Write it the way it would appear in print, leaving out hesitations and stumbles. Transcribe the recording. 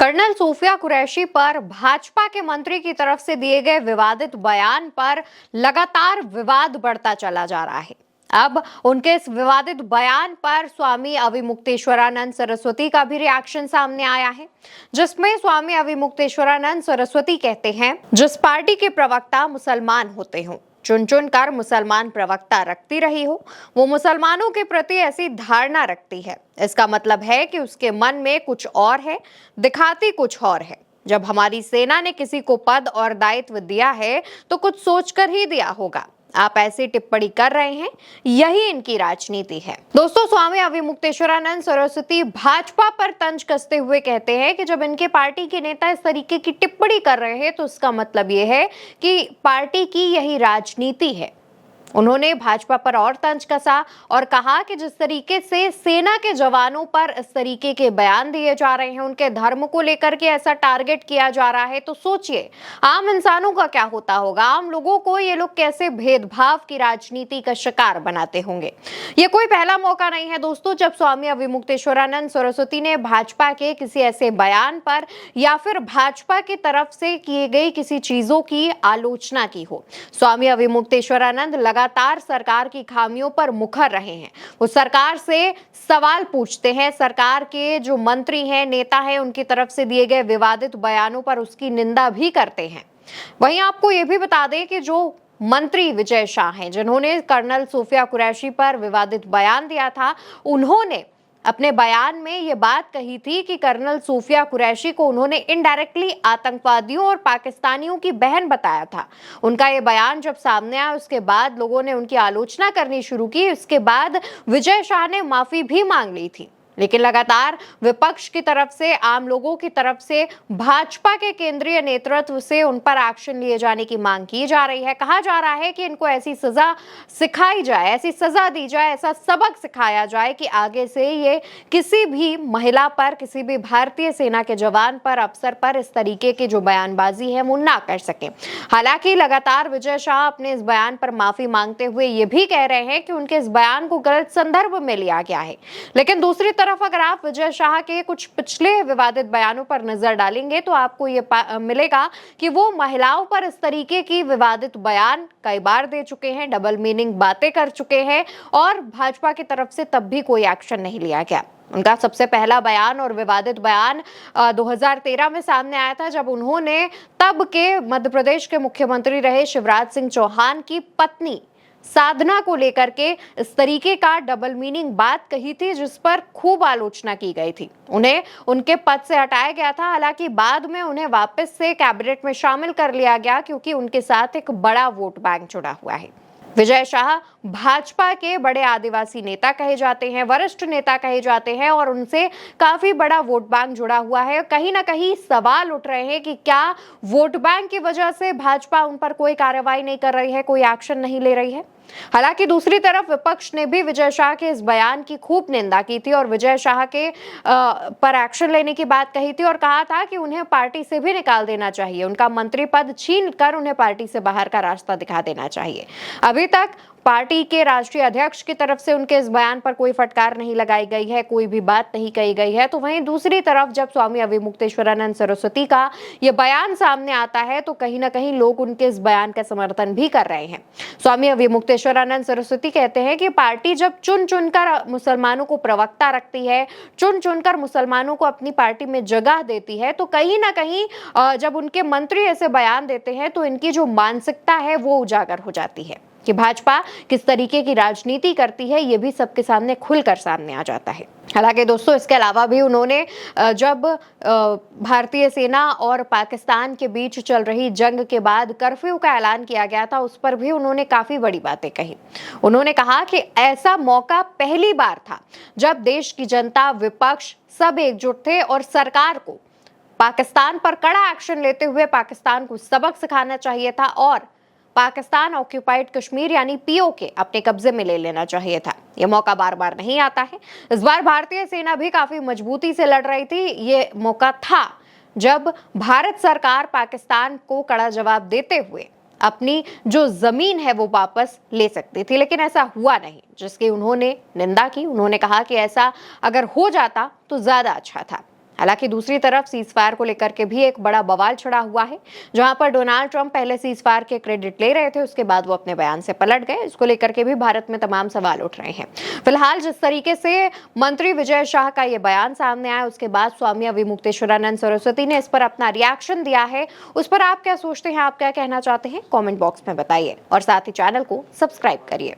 Colonel सूफिया कुरैशी पर भाजपा के मंत्री की तरफ से दिए गए विवादित बयान पर लगातार विवाद बढ़ता चला जा रहा है। अब उनके इस विवादित बयान पर स्वामी अविमुक्तेश्वरानंद सरस्वती का भी रिएक्शन सामने आया है, जिसमें स्वामी अविमुक्तेश्वरानंद सरस्वती कहते हैं, जिस पार्टी के प्रवक्ता मुसलमान होते हों, चुन चुन कर मुसलमान प्रवक्ता रखती रही हो, वो मुसलमानों के प्रति ऐसी धारणा रखती है। इसका मतलब है कि उसके मन में कुछ और है, दिखाती कुछ और है। जब हमारी सेना ने किसी को पद और दायित्व दिया है तो कुछ सोचकर ही दिया होगा। आप ऐसी टिप्पणी कर रहे हैं, यही इनकी राजनीति है। दोस्तों, स्वामी अविमुक्तेश्वरानंद सरस्वती भाजपा पर तंज कसते हुए कहते हैं कि जब इनके पार्टी के नेता इस तरीके की टिप्पणी कर रहे हैं तो इसका मतलब ये है कि पार्टी की यही राजनीति है। उन्होंने भाजपा पर और तंज कसा और कहा कि जिस तरीके से सेना के जवानों पर इस तरीके के बयान दिए जा रहे हैं, उनके धर्म को लेकर के ऐसा टारगेट किया जा रहा है, तो सोचिए आम इंसानों का क्या होता होगा। आम लोगों को ये लोग कैसे भेदभाव की राजनीति का शिकार बनाते होंगे। ये कोई पहला मौका नहीं है दोस्तों, जब स्वामी अविमुक्तेश्वरानंद सरस्वती ने भाजपा के किसी ऐसे बयान पर या फिर भाजपा की तरफ से किए गई किसी चीजों की आलोचना की हो। स्वामी अविमुक्तेश्वरानंद लगातार सरकार की खामियों पर मुखर रहे हैं। वो सरकार से सवाल पूछते हैं, सरकार के जो मंत्री हैं, नेता हैं, उनकी तरफ से दिए गए विवादित बयानों पर उसकी निंदा भी करते हैं। वहीं आपको ये भी बता दें कि जो मंत्री विजय शाह हैं, जिन्होंने कर्नल सूफिया कुरैशी पर विवादित बयान दिया था, उन्होंने अपने बयान में ये बात कही थी कि कर्नल सूफिया कुरैशी को उन्होंने इनडायरेक्टली आतंकवादियों और पाकिस्तानियों की बहन बताया था। उनका ये बयान जब सामने आया, उसके बाद लोगों ने उनकी आलोचना करनी शुरू की। उसके बाद विजय शाह ने माफी भी मांग ली थी, लेकिन लगातार विपक्ष की तरफ से, आम लोगों की तरफ से, भाजपा के केंद्रीय नेतृत्व से उन पर एक्शन लिए जाने की मांग की जा रही है। कहा जा रहा है कि इनको ऐसी सजा सिखाई जाए, ऐसी सजा दी जाए, ऐसा सबक सिखाया जाए कि आगे से ये किसी भी महिला पर, किसी भी भारतीय सेना के जवान पर, अफसर पर इस तरीके की जो बयानबाजी है वो ना कर सके। हालांकि लगातार विजय शाह अपने इस बयान पर माफी मांगते हुए ये भी कह रहे हैं कि उनके इस बयान को गलत संदर्भ में लिया गया है। लेकिन दूसरी तरफ अगर आप विजय शाह के कुछ पिछले विवादित बयानों पर नजर डालेंगे तो आपको ये मिलेगा कि वो महिलाओं पर इस तरीके की विवादित बयान कई बार दे चुके हैं, डबल मीनिंग बातें कर चुके हैं और भाजपा की तरफ से तब भी कोई एक्शन नहीं लिया गया। उनका सबसे पहला बयान और विवादित बयान 2013 में सामने आया था, जब उन्होंने तब के मध्य प्रदेश के मुख्यमंत्री रहे शिवराज सिंह चौहान की पत्नी साधना को लेकर के इस तरीके का डबल मीनिंग बात कही थी, जिस पर खूब आलोचना की गई थी। उन्हें उनके पद से हटाया गया था। हालांकि बाद में उन्हें वापस से कैबिनेट में शामिल कर लिया गया, क्योंकि उनके साथ एक बड़ा वोट बैंक जुड़ा हुआ है। विजय शाह भाजपा के बड़े आदिवासी नेता कहे जाते हैं, वरिष्ठ नेता कहे जाते हैं और उनसे काफी बड़ा वोट बैंक जुड़ा हुआ है। कहीं ना कहीं सवाल उठ रहे हैं कि क्या वोट बैंक की वजह से भाजपा उन पर कोई कार्रवाई नहीं कर रही है, कोई एक्शन नहीं ले रही है। हालांकि दूसरी तरफ विपक्ष ने भी विजय शाह के इस बयान की खूब निंदा की थी और विजय शाह के पर एक्शन लेने की बात कही थी और कहा था कि उन्हें पार्टी से भी निकाल देना चाहिए, उनका मंत्री पद छीन कर उन्हें पार्टी से बाहर का रास्ता दिखा देना चाहिए। अभी तक पार्टी के राष्ट्रीय अध्यक्ष की तरफ से उनके इस बयान पर कोई फटकार नहीं लगाई गई है, कोई भी बात नहीं कही गई है। तो वहीं दूसरी तरफ जब स्वामी अविमुक्तेश्वरानंद सरस्वती का यह बयान सामने आता है तो कहीं ना कहीं लोग उनके इस बयान का समर्थन भी कर रहे हैं। स्वामी अविमुक्तेश्वरानंद सरस्वती कहते हैं कि पार्टी जब चुन चुनकर मुसलमानों को प्रवक्ता रखती है, चुन चुनकर मुसलमानों को अपनी पार्टी में जगह देती है, तो कहीं ना कहीं जब उनके मंत्री ऐसे बयान देते हैं तो इनकी जो मानसिकता है वो उजागर हो जाती है कि भाजपा किस तरीके की राजनीति करती है, ये भी सबके सामने खुलकर सामने आ जाता है। हालांकि दोस्तों, इसके अलावा भी उन्होंने जब भारतीय सेना और पाकिस्तान के बीच चल रही जंग के बाद कर्फ्यू का ऐलान किया गया था, उस पर भी उन्होंने काफी बड़ी बातें कही। उन्होंने कहा कि ऐसा मौका पहली बार था जब देश की जनता, विपक्ष सब एकजुट थे और सरकार को पाकिस्तान पर कड़ा एक्शन लेते हुए पाकिस्तान को सबक सिखाना चाहिए था और पाकिस्तान ऑक्यूपाइड कश्मीर यानी पीओके अपने कब्जे में ले लेना चाहिए था। यह मौका बार बार नहीं आता है। इस बार भारतीय सेना भी काफी मजबूती से लड़ रही थी। ये मौका था जब भारत सरकार पाकिस्तान को कड़ा जवाब देते हुए अपनी जो जमीन है वो वापस ले सकती थी, लेकिन ऐसा हुआ नहीं, जिसकी उन्होंने निंदा की। उन्होंने कहा कि ऐसा अगर हो जाता तो ज्यादा अच्छा था। हालांकि दूसरी तरफ सीज फायर को लेकर के भी एक बड़ा बवाल छिड़ा हुआ है, जहां पर डोनाल्ड ट्रंप पहले सीज फायर के क्रेडिट ले रहे थे, उसके बाद वो अपने बयान से पलट गए। इसको लेकर के भी भारत में तमाम सवाल उठ रहे हैं। फिलहाल जिस तरीके से मंत्री विजय शाह का ये बयान सामने आया, उसके बाद स्वामी अविमुक्तेश्वरानंद सरस्वती ने इस पर अपना रिएक्शन दिया है। उस पर आप क्या सोचते हैं, आप क्या कहना चाहते हैं, कमेंट बॉक्स में बताइए और साथ ही चैनल को सब्सक्राइब करिए।